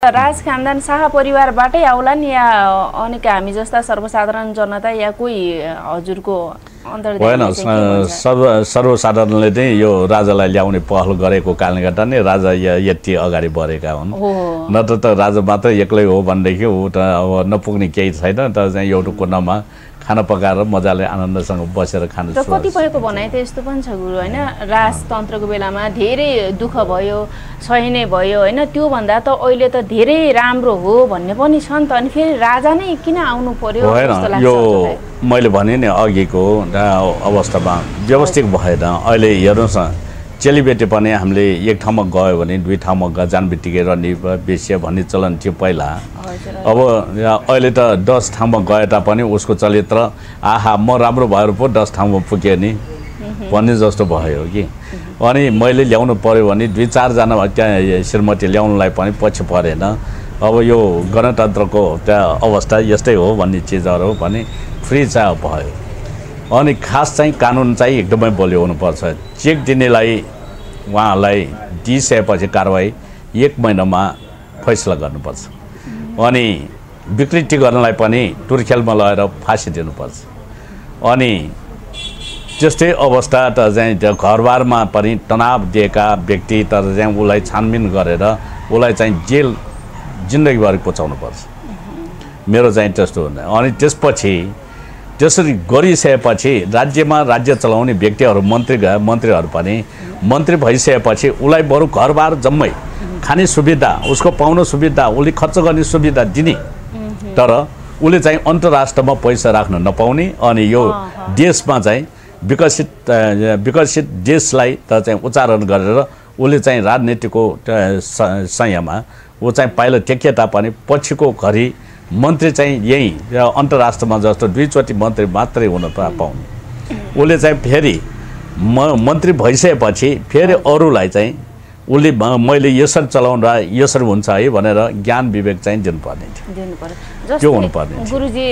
राज खानदान शाह परिवारबाटै आउला नि या अनेक हामी जस्ता सर्वसाधारण जनता या कोही हजुरको होइन सर्वसाधारणले चाहिँ यो राजालाई ल्याउने पहल गरेको कारणले गर्दा नै राजा यति अगाडि बढेका हुन्। नत्र त राजा मात्र एक्लै हो भनेदेखि ऊ त अब नपुग्ने केही छैन। त चाहिँ एउटा कुनामा खाना पकाएर मजाले आनन्दसँग बसेर खानु र कतिपयको भनाइ त यस्तो पनि छ गुरु होइन, राजतन्त्रको बेलामा धेरै दुःख भयो सहिने भयो होइन, त्यो भन्दा त अहिले त धेरै राम्रो हो भन्ने पनि छ नि त। अनि फेरि राजा नै किन आउनु पर्यो? होइन यो मैले भने नि अघिको अवस्थामा व्यवस्थित भएन। अहिले हेर्नुहोस् न, चेलीबेटी पनि हामीले एक ठाउँमा गयो भने दुई ठाउँमा जान बित्तिकै रनी बेसिया भन्ने चलन थियो पहिला। अब अहिले त 10 ठाउँमा गए तापनि उसको चरित्र आहा म राम्रो भएर पो 10 ठाउँमा पुगेँ नि भन्ने जस्तो भयो कि। अनि मैले ल्याउनु पर्यो भने 2-4 जना त्यहाँ श्रीमती ल्याउनुलाई पनि पछि परेन। अब यो गणतन्त्रको त्यहाँ अवस्था यस्तै हो भन्ने चिजहरू पनि फ्री चाहिँ भयो। अनि खास चाहिँ कानुन चाहिँ एकदमै बलियो हुनुपर्छ। चेक दिनेलाई उहाँलाई दिइसकेपछि कारवाही 1 महिनामा फैसला गर्नुपर्छ। अनि विकृति गर्नलाई पनि टुर्खेलमा लगेर फाँसी दिनुपर्छ। अनि त्यस्तै अवस्था त चाहिँ घरबारमा पनि तनाव दिएका व्यक्ति तर चाहिँ उसलाई छानबिन गरेर उसलाई चाहिँ जेल जिन्दगीभर पचाउनुपर्छ। मेरो चाहिँ त्यस्तो हुँदैन। अनि त्यसपछि त्यसरी गरिसकेपछि राज्यमा राज्य चलाउने व्यक्तिहरू मन्त्रीहरू पनि मन्त्री भइसकेपछि उसलाई बरु घरबार जम्मै खाने सुविधा उसको पाउन सुविधा उसले खर्च गर्ने सुविधा दिने, तर उसले चाहिँ अन्तर्राष्ट्रमा पैसा राख्न नपाउने। अनि यो देशमा चाहिँ विकसित देशलाई त चाहिँ उच्चारण गरेर उसले चाहिँ राजनीतिको संयममा ऊ चाहिँ पाइला टेके तापनि पछिको घरि मन्त्री चाहिँ यही अन्तर्राष्ट्रमा जस्तो 2 चोटि मन्त्री मात्रै हुन पाउने। उसले चाहिँ फेरि मन्त्री भइसकेपछि फेरि अरूलाई चाहिँ उसले मैले यसरी चलाउँदा यसरी हुन्छ है भनेर ज्ञान विवेक चाहिँ दिनुपर्ने थियो, त्यो हुनुपर्ने। गुरुजी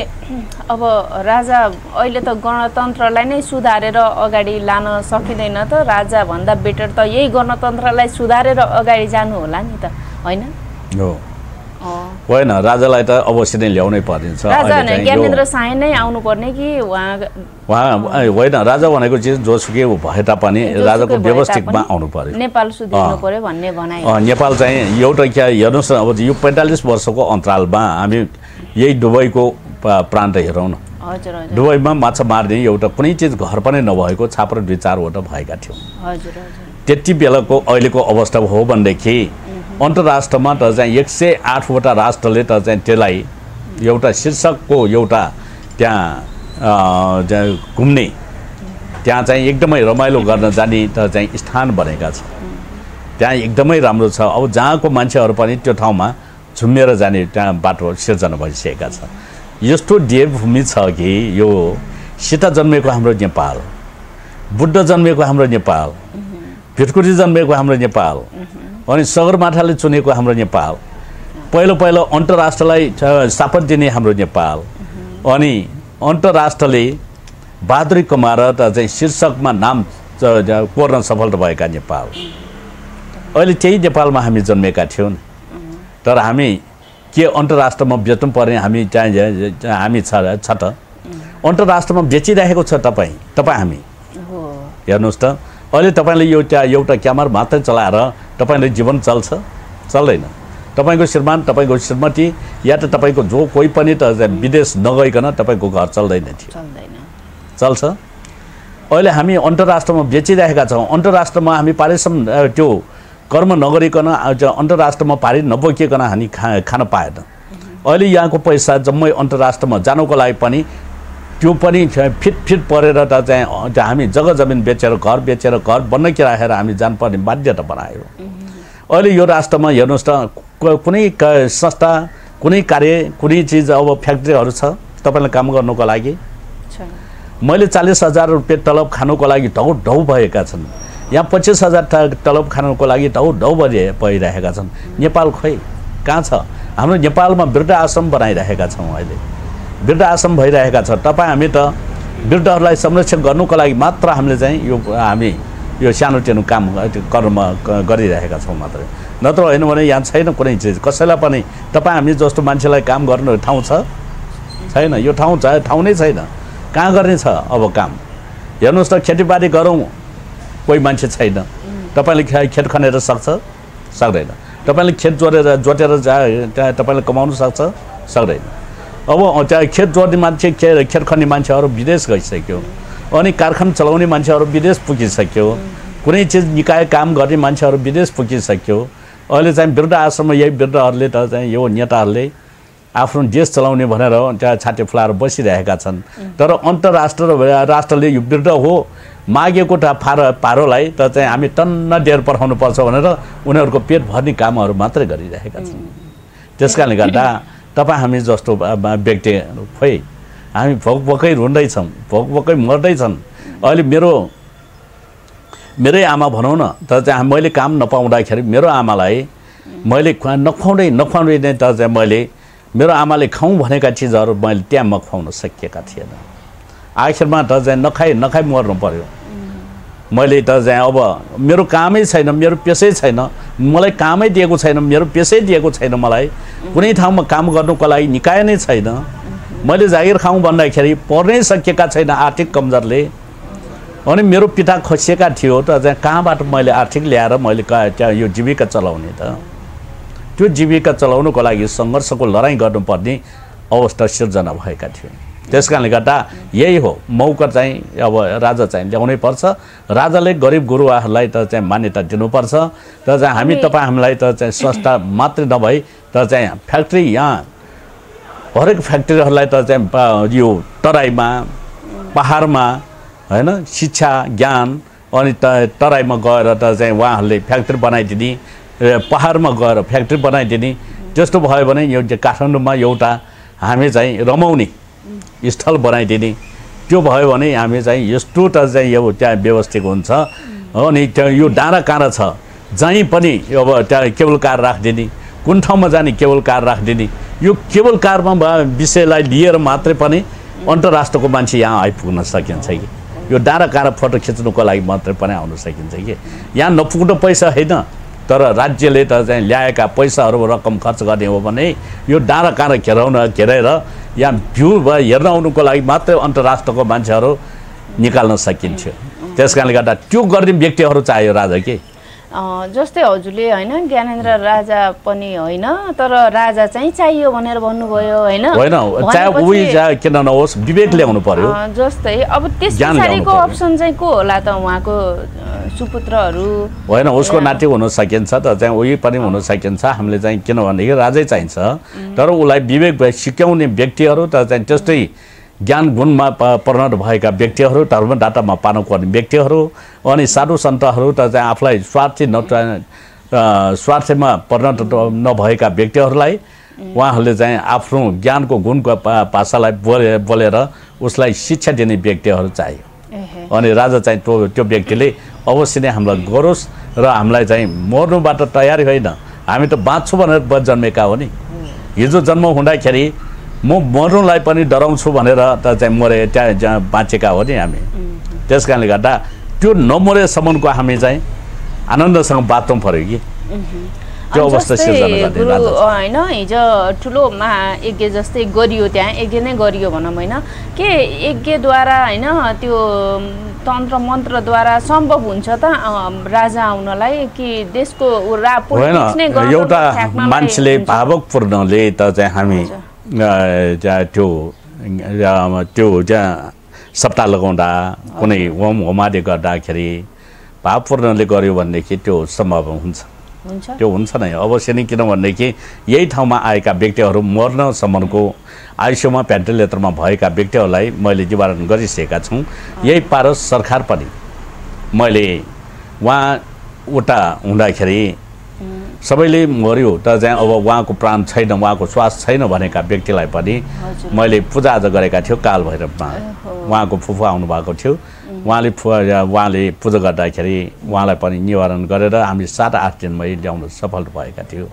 अब राजा अहिले त गणतन्त्रलाई नै सुधारेर अगाडि लान सकिँदैन त, राजा भन्दा बेटर त यही गणतन्त्रलाई सुधारेर अगाडि जानु होला नि त होइन? हो होइन, राजालाई त अवश्य नै ल्याउनै पर्ने छ। ज्ञानेन्द्र शाह नै आउनु पर्ने कि उहाँ होइन, राजा भनेको चिज जोसुकै भए तापनि राजाको व्यवस्थितमा आउनु पर्यो। नेपाल सुधार्नु पर्यो भन्ने भनाइ। नेपाल चाहिँ एउटा क्या हेर्नुहोस् न, अब यो 45 वर्षको अन्तरालमा हामी यही दुबईको प्रान्त हेरौँ न। दुबईमा माछा मार्ने एउटा कुनै चिज घर पनि नभएको छाप्रो 2-4वटा भएका थियौँ। त्यति बेलाको अहिलेको अवस्था हो भनेदेखि अन्तर्राष्ट्रमा त चाहिँ 108वटा राष्ट्रले त चाहिँ त्यसलाई एउटा शीर्षकको एउटा त्यहाँ घुम्ने त्यहाँ चाहिँ एकदमै रमाइलो गर्न जाने त चाहिँ स्थान बनेका छ। त्यहाँ एकदमै राम्रो छ। अब जहाँको मान्छेहरू पनि त्यो ठाउँमा झुमेर जाने त्यहाँ बाटो सिर्जना भइसकेका छ। यस्तो देवभूमि छ कि यो सीता जन्मेको हाम्रो नेपाल, बुद्ध जन्मेको हाम्रो नेपाल, भिटकुरी जन्मेको हाम्रो नेपाल, अनि सगरमाथाले चुनेको हाम्रो नेपाल, पहिलो अन्तर्राष्ट्रलाई सापट दिने हाम्रो नेपाल, अनि अन्तर्राष्ट्रले बहादुरी कमाएर त चाहिँ शीर्षकमा नाम कोर्न सफल भएका नेपाल। अहिले त्यही नेपालमा हामी जन्मेका थियौँ, तर हामी के अन्तर्राष्ट्रमा बेच्नु पर्ने हामी छ त? अन्तर्राष्ट्रमा बेचिरहेको छ तपाईँ हामी। हेर्नुहोस् त, अहिले तपाईँले एउटा क्यामेरा मात्रै चलाएर तपाईँले जीवन चल्दैन। तपाईँको श्रीमान, तपाईँको श्रीमती या त तपाईँको जो कोही पनि त विदेश नगइकन तपाईँको घर चल्दैन थियो, चल्छ। अहिले हामी अन्तर्राष्ट्रमा बेचिरहेका छौँ। अन्तर्राष्ट्रमा हामी पारिश्रम त्यो कर्म नगरिकन अन्तर्राष्ट्रमा पारि नबोकिकन हामी खान पाएन। अहिले यहाँको पैसा जम्मै अन्तर्राष्ट्रमा जानुको लागि पनि त्यो पनि फिट परेर त चाहिँ हामी जग्गा जमिन बेचेर घर बन्नकी राखेर हामी जानुपर्ने बाध्यता बनायो। अहिले यो राष्ट्रमा हेर्नुहोस् त, कुनै संस्था, कुनै कार्य, कुनै चिज, अब फ्याक्ट्रीहरू छ तपाईँलाई काम गर्नुको लागि मैले 40,000 रुपियाँ तलब खानुको लागि ढौ भएका छन्। यहाँ 25,000 तलब खानुको लागि ढौ भइरहेका छन्। नेपाल खोइ कहाँ छ? हाम्रो नेपालमा वृद्ध आश्रम बनाइरहेका छौँ। अहिले वृद्ध आश्रम भइरहेका छ। तपाईँ हामी त वृद्धहरूलाई संरक्षण गर्नुको लागि मात्र हामीले चाहिँ यो हामी यो सानोतिनो काम कर्म गरिरहेका छौँ मात्रै, नत्र होइन भने यहाँ छैन कुनै चिज। कसैलाई पनि तपाईँ हामी जस्तो मान्छेलाई काम गर्नु ठाउँ छैन, यो ठाउँ नै छैन, कहाँ गर्ने छ अब काम? हेर्नुहोस् त, खेतीपाती गरौँ कोही मान्छे छैन। तपाईँले खेत खनेर सक्दैन। तपाईँले खेत जोतेर त्यहाँ तपाईँले कमाउनु सक्दैन। अब त्यहाँ खेत जोड्ने मान्छे, खेत खन्ने मान्छेहरू विदेश गइसक्यो, अनि कारखाना चलाउने मान्छेहरू विदेश पुगिसक्यो, कुनै चिज निकाय काम गर्ने मान्छेहरू विदेश पुगिसक्यो। अहिले चाहिँ वृद्ध आश्रममा यही वृद्धहरूले त चाहिँ यो नेताहरूले आफ्नो देश चलाउने भनेर त्यहाँ छाते फुलाएर बसिरहेका छन्। तर राष्ट्रले यो वृद्ध हो मागेको पारोलाई त चाहिँ हामी टन्न दिएर पठाउनुपर्छ भनेर उनीहरूको पेट भर्ने कामहरू मात्रै गरिरहेका छन्। त्यस कारणले गर्दा तपाईँ हामी जस्तो व्यक्ति खोइ हामी भोकै रुँदैछौँ, भोकै मर्दैछन्। अहिले मेरै आमा भनौँ न त चाहिँ मैले काम नपाउँदाखेरि मेरो आमालाई मैले नखुवाउँदै नै त चाहिँ मेरो आमाले खाउँ भनेका चिजहरू मैले त्यहाँ खुवाउन सकिएका थिएन। आखिरमा त चाहिँ नखाइ मर्नु पर्यो। मैले त चाहिँ अब मेरो कामै छैन, मेरो पेसै छैन, मलाई कामै दिएको छैन, मेरो पेसै दिएको छैन, मलाई कुनै ठाउँमा काम गर्नुको लागि निकाय नै छैन। मैले जागिर खाउँ भन्दाखेरि पर्नै सकिएका छैन आर्थिक कमजोरले। अनि मेरो पिता खसिएका थियो त चाहिँ कहाँबाट मैले आर्थिक ल्याएर मैले त्यहाँ यो जीविका चलाउने त? त्यो जीविका चलाउनुको लागि सङ्घर्षको लडाइँ गर्नुपर्ने अवस्था सिर्जना भएका थियो। त्यस कारणले गर्दा यही हो, मौका चाहिँ अब राजा चाहिँ ल्याउनै पर्छ। राजाले गरिब गुरुवाहरूलाई त चाहिँ मान्यता दिनुपर्छ। त चाहिँ हामी हामीलाई त चाहिँ संस्था मात्रै नभई त चाहिँ फ्याक्ट्री, यहाँ हरेक फ्याक्ट्रीहरूलाई त चाहिँ यो तराईमा पहाडमा होइन शिक्षा ज्ञान, अनि तराईमा गएर त चाहिँ उहाँहरूले फ्याक्ट्री बनाइदिने, पहाडमा गएर फ्याक्ट्री बनाइदिने। त्यस्तो भयो भने यो काठमाडौँमा एउटा हामी चाहिँ रमाउने स्थल बनाइदिने। त्यो भयो भने हामी चाहिँ यस्तो त चाहिँ यो त्यहाँ व्यवस्थित हुन्छ। अनि त्यहाँ यो डाँडा काँडा छ जहीँ पनि अब त्यहाँ केबल कार राखिदिने, कुन ठाउँमा जाने केबल कार राखिदिने। यो केबल कारमा विषयलाई लिएर मात्रै पनि अन्तर्राष्ट्रको मान्छे यहाँ आइपुग्न सकिन्छ कि यो डाँडा काँडा फोटो खिच्नुको लागि मात्रै पनि आउन सकिन्छ कि यहाँ नपुग्दो पैसा होइन। तर राज्यले त चाहिँ ल्याएका पैसाहरू रकम खर्च गर्ने हो भने यो डाँडा काँडा घेरेर यहाँ भ्यू हेर्न आउनुको लागि मात्रै अन्तर्राष्ट्रको मान्छेहरू निकाल्न सकिन्थ्यो। त्यस कारणले गर्दा त्यो गर्ने व्यक्तिहरू चाहियो राजा के। जस्तै हजुरले होइन ज्ञानेन्द्र राजा पनि होइन, तर राजा चाहिँ चाहियो भनेर भन्नुभयो होइन? चाहे उही किन नहोस्, विवेक ल्याउनु पर्यो। जस्तै अब त्यस पछाडिको अप्सन चाहिँ को होला त? उहाँको सुपुत्रहरू होइन, उसको नाति हुन सकिन्छ त चाहिँ उही पनि हुन सकिन्छ। हामीले चाहिँ किनभनेदेखि राजै चाहिन्छ, तर उसलाई विवेक सिकाउने व्यक्तिहरू त चाहिँ त्यस्तै ज्ञान गुणमा परिणत भएका व्यक्तिहरू, धर्मदातामा पार्नुपर्ने व्यक्तिहरू, अनि साधु सन्तहरू त चाहिँ आफूलाई स्वार्थमा परिणत नभएका व्यक्तिहरूलाई उहाँहरूले चाहिँ आफ्नो ज्ञानको गुणको भाषालाई बोलेर उसलाई शिक्षा दिने व्यक्तिहरू चाहियो। अनि राजा चाहिँ त्यो व्यक्तिले अवश्य नै हामीलाई गरोस् र हामीलाई चाहिँ मर्नुबाट तयारी होइन। हामी त बाँच्छु भनेर जन्मेका हो नि। हिजो जन्म हुँदाखेरि म मर्नुलाई पनि डराउँछु भनेर त चाहिँ मरे त्यहाँ बाँचेका हो नि हामी। त्यस कारणले गर्दा त्यो नमरेसम्मको हामी चाहिँ आनन्दसँग बाँच्नु पऱ्यो कि त्यो अवस्था सिर्जना गर्ने राजा होइन। हिजो ठुलो महायज्ञ जस्तै गरियो, त्यहाँ यज्ञ नै गरियो भनौँ होइन, के यज्ञद्वारा होइन त्यो तन्त्र मन्त्रद्वारा सम्भव हुन्छ त राजा आउनलाई कि देशको होइन? एउटा मान्छेले भावकपूर्णले त चाहिँ हामी त्यो सप्ताह लगाउँदा कुनै होमादि गर्दाखेरि भावपूर्णले गर्यो भनेदेखि त्यो सम्भव हुन्छ, त्यो हुन्छ नै अवश्य नै। किनभनेदेखि यही ठाउँमा आएका व्यक्तिहरू मर्नसम्मको आयुष्यमा भेन्टिलेटरमा भएका व्यक्तिहरूलाई मैले निवारण गरिसकेका छौँ। यही पारस सरकार पनि मैले उहाँ उता हुँदाखेरि सबैले मर्यो त चाहिँ अब उहाँको प्राण छैन, उहाँको श्वास छैन भनेका व्यक्तिलाई पनि मैले पूजाआजा गरेका थियो काल भैरवमा। उहाँको फुफू आउनुभएको थियो, उहाँले पूजा गर्दाखेरि उहाँलाई पनि निवारण गरेर हामी 7-8 दिनमै ल्याउन सफल भएका थियौँ।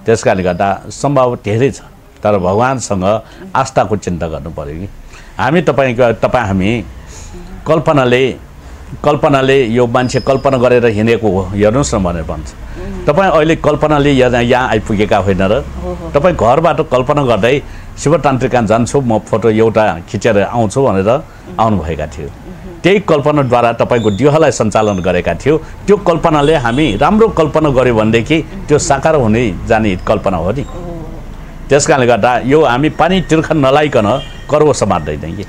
त्यस कारणले गर्दा सम्भव धेरै छ, तर भगवान्सँग आस्थाको चिन्ता गर्नु पऱ्यो कि हामी हामी कल्पनाले कल्पनाले यो मान्छे कल्पना गरेर हिँडेको हो हेर्नुहोस् न भनेर भन्छ तपाईँ अहिले कल्पनाले यहाँ आइपुगेका होइन र तपाईँ घरबाट कल्पना गर्दै शिवतान्त्रिकमा जान्छु म फोटो एउटा खिचेर आउँछु भनेर आउनुभएका थियो त्यही कल्पनाद्वारा तपाईँको दिहलाई सञ्चालन गरेका थियो त्यो कल्पनाले हामी राम्रो कल्पना गऱ्यो भनेदेखि त्यो साकार हुने जाने कल्पना हो नि त्यस कारणले गर्दा यो हामी पानी तिर्खा नलाइकन कर्व समात्दैन कि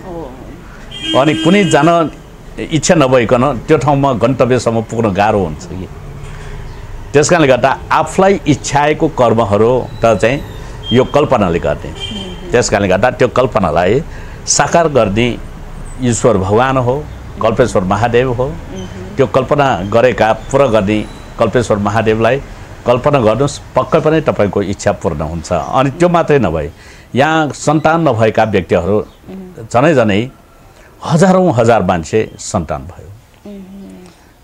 अनि कुनै जान इच्छा नभइकन त्यो ठाउँमा गन्तव्यसम्म पुग्न गाह्रो हुन्छ कि त्यस कारणले गर्दा आफूलाई इच्छाएको कर्महरू त चाहिँ यो कल्पनाले गर्ने त्यस कारणले गर्दा त्यो कल्पनालाई साकार गर्ने ईश्वर भगवान हो कल्पेश्वर महादेव हो त्यो कल्पना गरेका पुरा गर्ने कल्पेश्वर महादेवलाई कल्पना गर्नुहोस् पक्कै पनि तपाईँको इच्छा पूर्ण हुन्छ अनि त्यो मात्रै नभए यहाँ सन्तान नभएका व्यक्तिहरू झनै हजारौँ हजार मान्छे सन्तान भयो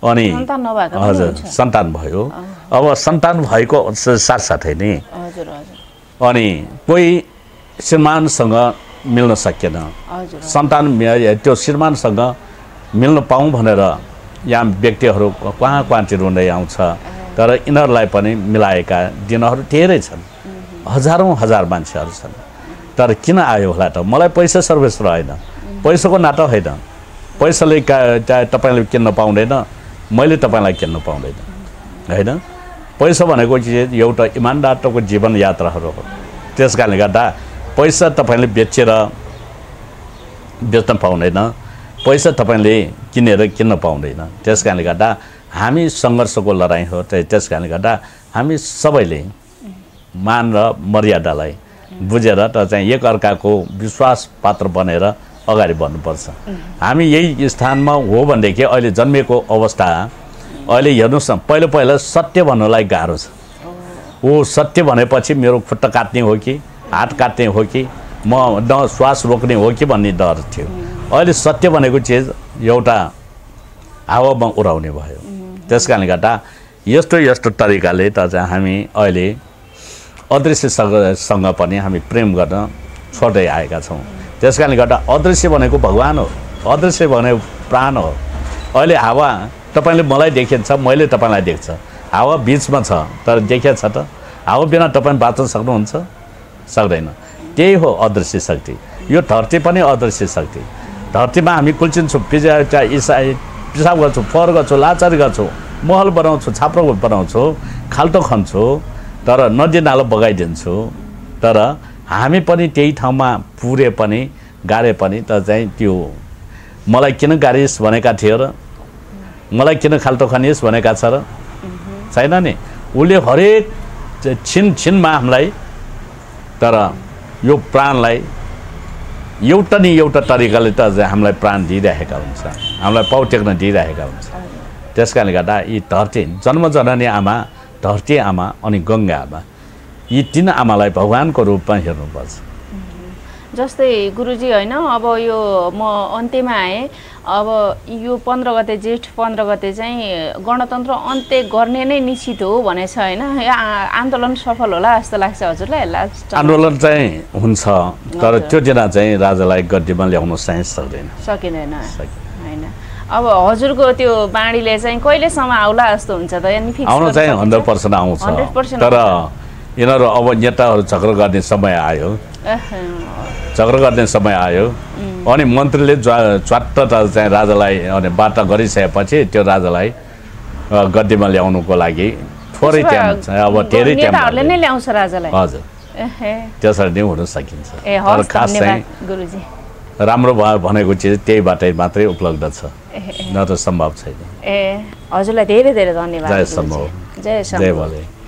अनि हजुर सन्तान भयो अब सन्तान भएको साथसाथै नै अनि कोही श्रीमानसँग मिल्न सकेन सन्तान त्यो श्रीमानसँग मिल्न पाऊँ भनेर यहाँ व्यक्तिहरू कहाँतिर हुँदै आउँछ तर यिनीहरूलाई पनि मिलाएका दिनहरू धेरै छन् हजारौँ हजार मान्छेहरू छन् तर किन आयो होला त मलाई पैसा सर्भिस रहेन पैसाको नाता होइन पैसाले तपाईँले किन्न पाउँदैन मैले तपाईँलाई किन्न पाउँदैन होइन पैसा भनेको चिज एउटा इमान्दारको जीवन यात्राहरू हो त्यस कारणले गर्दा पैसा तपाईँले बेच्न पाउँदैन पैसा तपाईँले किनेर किन्न पाउँदैन त्यस कारणले गर्दा हामी सङ्घर्षको लडाइँ हो त्यस कारणले गर्दा हामी सबैले मान र मर्यादालाई बुझेर त चाहिँ एकअर्काको विश्वास पात्र बनेर अगाडि बढ्नुपर्छ हामी यही स्थानमा हो भनेदेखि अहिले जन्मेको अवस्था अहिले हेर्नुहोस् न पहिला सत्य भन्नुलाई गाह्रो छ ओ सत्य भनेपछि मेरो खुट्टा काट्ने हो कि हात काट्ने हो कि म न श्वास रोक्ने हो कि भन्ने डर थियो अहिले सत्य भनेको चिज एउटा हावामा उडाउने भयो त्यस कारणले गर्दा यस्तो तरिकाले त चाहिँ हामी अहिले अदृश्यसँग पनि हामी प्रेम गर्न छोड्दै आएका छौँ त्यस कारणले गर्दा अदृश्य भनेको भगवान हो अदृश्य भनेको प्राण हो अहिले हावा तपाईँले मलाई देखिन्छ मैले तपाईँलाई देख्छ हावा बिचमा छ तर देखिया छ त हावा बिना तपाईँ बाँच्न सक्नुहुन्छ सक्दैन त्यही हो अदृश्य शक्ति यो धरती पनि अदृश्य शक्ति धरतीमा हामी कुल्चिन्छौँ पिसाब गर्छौँ फोहोर गर्छौँ लाचार गर्छौँ महल बनाउँछु छाप्रो बनाउँछु खाल्टो खन्छु तर नदी नालो बगाइदिन्छु तर हामी पनि त्यही ठाउँमा पुरे पनि गाडे पनि त चाहिँ त्यो मलाई किन गाडिस् भनेका थियो र मलाई किन खाल्टो खनिस् भनेका छ र छैन नि उसले हरेक छिनमा हामीलाई तर यो प्राणलाई एउटा नि एउटा तरिकाले त हामीलाई प्राण दिइरहेका हुन्छ हामीलाई पाउ टेक्न दिइरहेका हुन्छ त्यस कारणले गर्दा यी धरती जन्मजननी आमा धरती आमा अनि गङ्गा आमा यी तीन आमालाई भगवानको रूपमा हेर्नुपर्छ जस्तै गुरुजी होइन अब यो म अन्त्यमा आएँ अब यो 15 गते जेठ 15 गते चाहिँ गणतन्त्र अन्त्य गर्ने नै निश्चित हो भनेछ होइन आन्दोलन सफल होला जस्तो लाग्छ हजुरलाई लास्ट आन्दोलन चाहिँ हुन्छ तर त्यो दिन चाहिँ राजालाई गद्दीमा ल्याउन चाहिँ सकिँदैन होइन अब हजुरको त्यो बाणीले चाहिँ कहिलेसम्म आउला जस्तो हुन्छ त यानी फिक्स आउन चाहिँ 100% आउँछ 100% तर यिनीहरू अब नेताहरू झगडा गर्ने समय आयो झगडा गर्ने समय आयो अनि मन्त्रीले च्वाट्ट चाहिँ राजालाई अनि वार्ता गरिसकेपछि त्यो राजालाई गद्दीमा ल्याउनुको लागि थोरै टाइम छ अब धेरै टाइम नेताहरूले नै ल्याउँछ राजालाई हजुर त्यसरी नै हुन सकिन्छ तर खास चाहिँ गुरुजी राम्रो भयो भनेको चिज त्यहीबाटै मात्रै उपलब्ध छ न त सम्भव छैन हजुरलाई धेरै धेरै धन्यवाद जय सम्भव जय भले